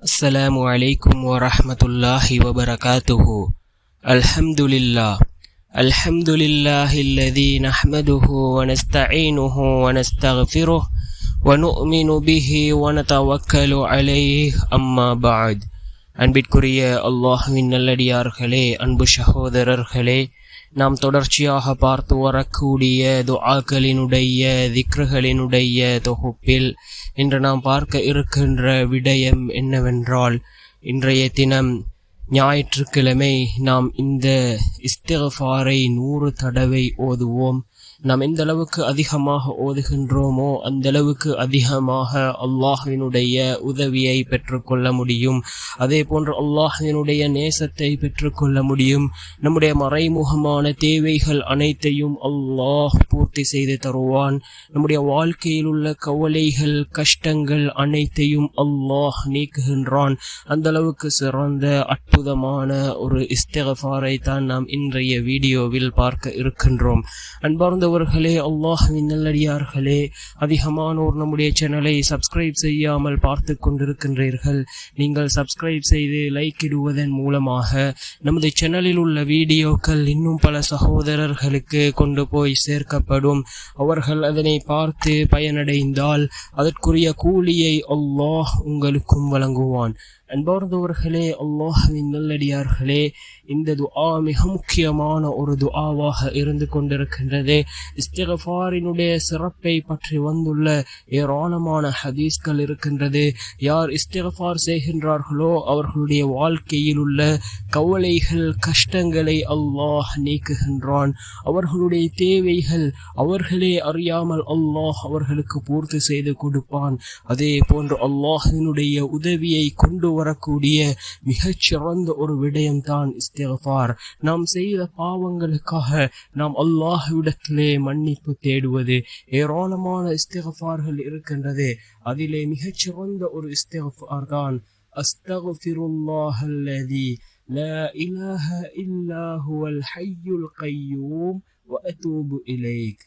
السلام عليكم ورحمة الله وبركاته. الحمد لله الذي نحمده ونستعينه ونستغفره ونؤمن به ونتوكل عليه أما بعد. அன்பிற்குரிய அல்லாஹ்வின் நல்லடியார்களே, அன்பு சகோதரர்களே, நாம் தொடர்ச்சியாக பார்த்து வரக்கூடிய துஆக்களினுடைய திக்ருகளினுடைய தொகுப்பில் இன்று நாம் பார்க்க இருக்கின்ற விடயம் என்னவென்றால், இன்றைய தினம் ஞாயிற்றுக்கிழமை நாம் இந்த இஸ்திக்ஃபாரை 100 தடவை ஓதுவோம். நாம் எந்த அளவுக்கு அதிகமாக ஓதுகின்றோமோ அந்த அளவுக்கு அதிகமாக அல்லாஹ்வினுடைய உதவியை பெற்றுக்கொள்ள முடியும். அதே போன்று அல்லாஹ்வினுடைய நேசத்தை பெற்றுக்கொள்ள முடியும். நம்முடைய மறைமுகமான தேவைகள் அனைத்தையும் அல்லாஹ் பூர்த்தி செய்து தருவான். நம்முடைய வாழ்க்கையில் உள்ள கவலைகள் கஷ்டங்கள் அனைத்தையும் அல்லாஹ் நீக்குகின்றான். அந்த அளவுக்கு சிறந்த அற்புதமான ஒரு இஸ்திக்ஃபாரை தான் நாம் இன்றைய வீடியோவில் பார்க்க இருக்கின்றோம். அன்பார்ந்தவர்களே, அல்லாஹ்வின் நல்லடியார்களே, அதிகமானோர் நம்முடைய சேனலை சப்ஸ்கிரைப் செய்யாமல் பார்த்து கொண்டிருக்கின்றீர்கள். நீங்கள் சப்ஸ்கிரைப் செய்து லைக் இடுவதன் மூலமாக நமது சேனலில் உள்ள வீடியோக்கள் இன்னும் பல சகோதரர்களுக்கு கொண்டு போய் சேர்க்கப்படும். அவர்கள் அதனை பார்த்து பயனடைந்தால் அதற்குரிய கூலியை அல்லாஹ் உங்களுக்கும் வழங்குவான். அன்பார்ந்தவர்களே, அல்லாஹ்வின் நல்லடியார்களே, இந்த துஆ மிக முக்கியமான ஒரு துஆவாக இருந்து கொண்டிருக்கின்றது. இஸ்திக்ஃபாரினுடைய சிறப்பை பற்றி வந்துள்ள ஏராளமான ஹதீஸ்கள் இருக்கின்றது. யார் இஸ்திக்ஃபார் செய்கின்றார்களோ அவர்களுடைய வாழ்க்கையில் உள்ள கவலைகள் கஷ்டங்களை அல்லாஹ் நீக்குகின்றான். அவர்களுடைய தேவைகள் அவர்களே அறியாமல் அல்லாஹ் அவர்களுக்கு பூர்த்தி செய்து கொடுப்பான். அதே போன்று அல்லாஹ்வினுடைய உதவியை கொண்டு வரக்கூடிய மிகச்சிறந்த ஒரு விடயம்தான் இஸ்திக்ஃபார். நாம் செய்த பாவங்களுக்காக நாம் அல்லாஹ்விடத்திலே மன்னிப்பு தேடுவது. ஏராளமான இஸ்திக்ஃபார்கள் இருக்கின்றது. அதிலே மிகச்சிறந்த ஒரு இஸ்திக்ஃபார் தான் அஸ்தக்ஃபிருல்லாஹல்லதி லா இலாஹ இல்லா ஹுவல் ஹய்யுல் கய்யூம் வ அதூபு இலைக்.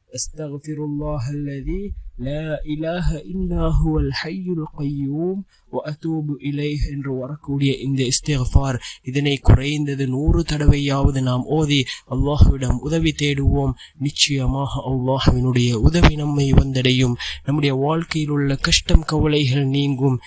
அஸ்தக்ஃபிருல்லாஹல்லதி லா இலாஹ இல்லா ஹுவல் ஹய்யுல் கய்யூம் வ அதூபு இலைஹ் என்று வரக்கூடிய இந்த இஸ்திக்ஃபார், இதனை குறைந்தது 100 தடவையாவது நாம் ஓதி அல்லாஹ்விடம் உதவி தேடுவோம். நிச்சயமாக அல்லாஹ்வினுடைய உதவி நம்மை வந்தடையும். நம்முடைய வாழ்க்கையில் உள்ள கஷ்டம் கவலைகள் நீங்கும்.